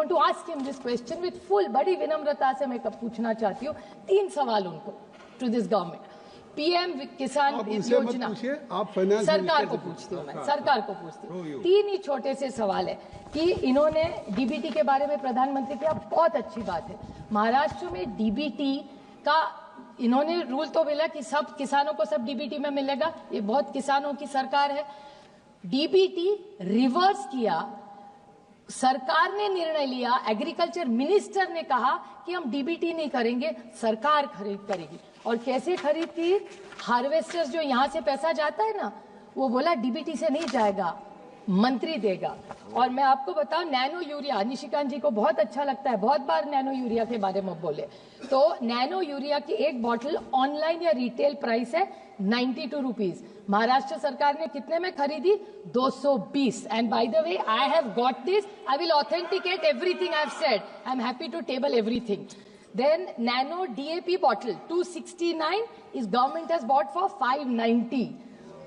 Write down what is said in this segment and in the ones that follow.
want to ask him this question with full, बड़ी विनम्रता से मैं पूछना चाहती हूँ 3 सवाल उनको to this government. पीएम किसान योजना आप फाइनेंस सरकार को पूछती हूँ, मैं सरकार को पूछती हूँ। 3 ही छोटे से सवाल है कि इन्होंने डीबीटी के बारे में प्रधानमंत्री किया, बहुत अच्छी बात है। महाराष्ट्र में डीबीटी का इन्होंने रूल तो मिला कि सब किसानों को सब डीबीटी में मिलेगा, ये बहुत किसानों की सरकार है। डीबीटी रिवर्स किया, सरकार ने निर्णय लिया, एग्रीकल्चर मिनिस्टर ने कहा कि हम डीबीटी नहीं करेंगे, सरकार खरीद करेगी। और कैसे खरीद की? हार्वेस्टर्स जो यहां से पैसा जाता है ना, वो बोला डीबीटी से नहीं जाएगा, मंत्री देगा। और मैं आपको बताऊं, नैनो यूरिया, निशिकांत जी को बहुत अच्छा लगता है, बहुत बार नैनो यूरिया के बारे में बोले, तो नैनो यूरिया की एक बॉटल ऑनलाइन या रिटेल प्राइस है 92 रुपीज। महाराष्ट्र सरकार ने कितने में खरीदी? 220। And by the way, I have got this, I will authenticate everything I have said, I am happy to table everything. Then nano DAP bottle 269 is government has bought for 590.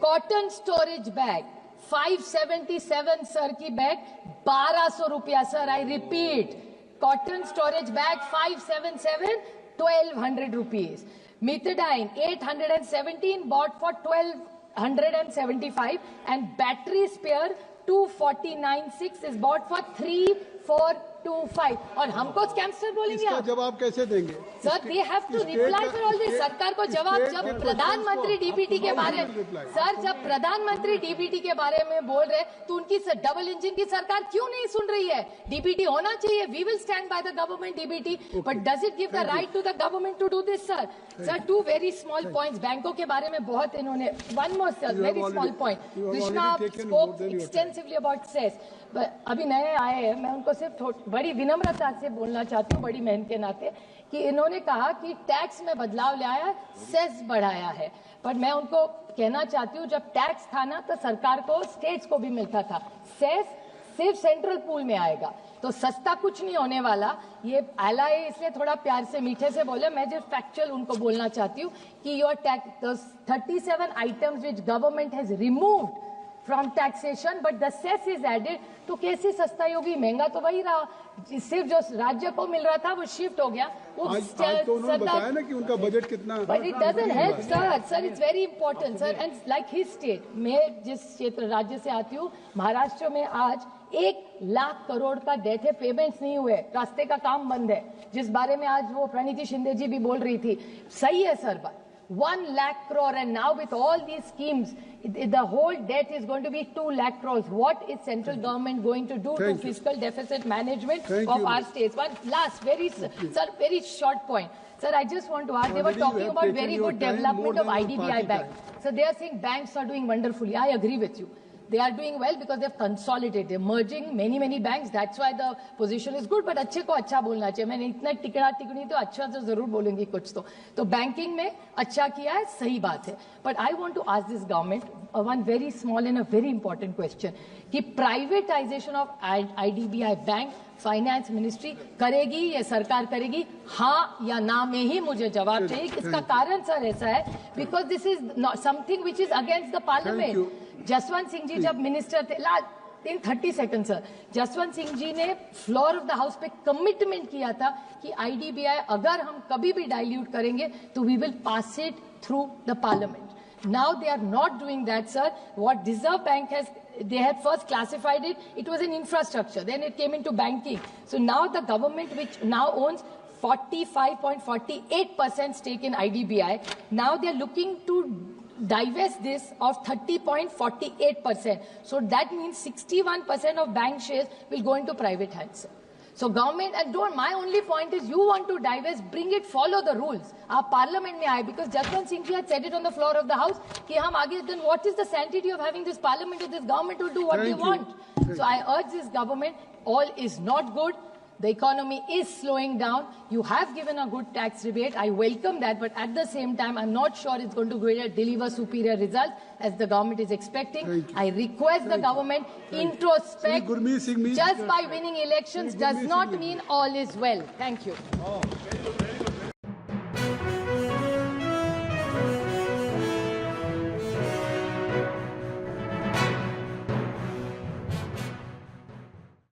Cotton storage bag 577 sir की bag 1200 रुपया sir, I repeat, cotton storage bag 577 1200 rupees. Methadone 817 bought for 1275 and battery spare 249.6 is bought for 3425. और हमको scamster बोलेंगे आप? जवाब कैसे देंगे sir? They have to reply for all this. सरकार को जवाब, जब प्रधानमंत्री डीबीटी के बारे में, सर जब प्रधानमंत्री डीबीटी के बारे में बोल रहे, तो उनकी डबल इंजन की सरकार क्यों नहीं सुन रही है? डीबीटी होना चाहिए, we will stand by the government DBT, but does it give the right to the government to do this? Sir sir 2 very small points, बैंकों के बारे में बहुत इन्होंने, one more sir very small point, Krishna spoke extensively about cess. अभी नए आए हैं, मैं उनको सिर्फ बड़ी विनम्रता से बोलना चाहती हूँ, बड़ी मेहनत के नाते, कि इन्होंने कहा कि टैक्स में बदलाव लाया है, सेस बढ़ाया है। पर मैं उनको कहना चाहती हूँ, जब टैक्स था ना तो सरकार को, स्टेट्स को भी मिलता था, सेस सिर्फ सेंट्रल पूल में आएगा, तो सस्ता कुछ नहीं होने वाला। ये एलआई इसलिए थोड़ा प्यार से मीठे से बोले, मैं जो फैक्चुअल उनको बोलना चाहती हूँ कि your tax 37 items which government has removed from taxation but the cess is added, तो कैसे सस्ता होगी? महंगा तो वही रहा, सिर्फ जो राज्य को मिल रहा था वो शिफ्ट हो गया। आज तो उन्होंने बताया ना कि उनका बजट कितना, but it doesn't help sir. Sir it's very important sir, and like his state, मैं जिस क्षेत्र राज्य से आती हूँ, महाराष्ट्र में आज 1 लाख करोड़ का डेट है, पेमेंट्स नहीं हुए, रास्ते का काम बंद है, जिस बारे में आज वो प्रणीति शिंदे जी भी बोल रही थी। सही है sir, 1 lakh crore, and now with all these schemes, the whole debt is going to be 2 lakh crores. What is central government going to do to fiscal deficit management of our states? One last, very short point. Sir, I just want to ask, they were talking about very good development of IDBI Bank. So they are saying banks are doing wonderfully. I agree with you. They are doing well because they've consolidated. They're merging many banks. That's why the position is good. But अच्छे को अच्छा बोलना चाहिए। मैंने इतना टिकड़ा टिकड़ी तो अच्छा तो जरूर बोलूंगी कुछ तो बैंकिंग में अच्छा किया है, सही बात है। But I want to ask this government one very small and a very important question कि privatisation of IDBI bank finance ministry करेगी या सरकार करेगी? हाँ या ना में ही मुझे जवाब चाहिए। इसका कारण सर ऐसा है, because this is something which is against the parliament. Jaswant Singh ji जब मिनिस्टर थे, in 30 second sir, Jaswant Singh ji ने फ्लोर ऑफ द हाउस पे कमिटमेंट किया था कि IDBI अगर हम कभी भी डाइल्यूट करेंगे तो we will pass it through the parliament. Now they are not doing that, sir. What Reserve Bank has, they had first classified it, it was an infrastructure, then it came into banking. So now the government, which now owns 45.48% stake in IDBI, now they are looking to divest this of 30.48%. So that means 61% of bank shares will go into private hands, sir. So government, and don't, my only point is, you want to divest, bring it, follow the rules. आप parliament में आए, because Jaswant Singh ji had said it on the floor of the house कि हम आगे, then what is the sanctity of having this parliament if this government will do what they want? So I urge this government, all is not good. The economy is slowing down. You have given a good tax rebate. I welcome that, but at the same time, I'm not sure it's going to deliver superior results as the government is expecting. I request the government introspect. Just by winning elections does not mean all is well. Thank you.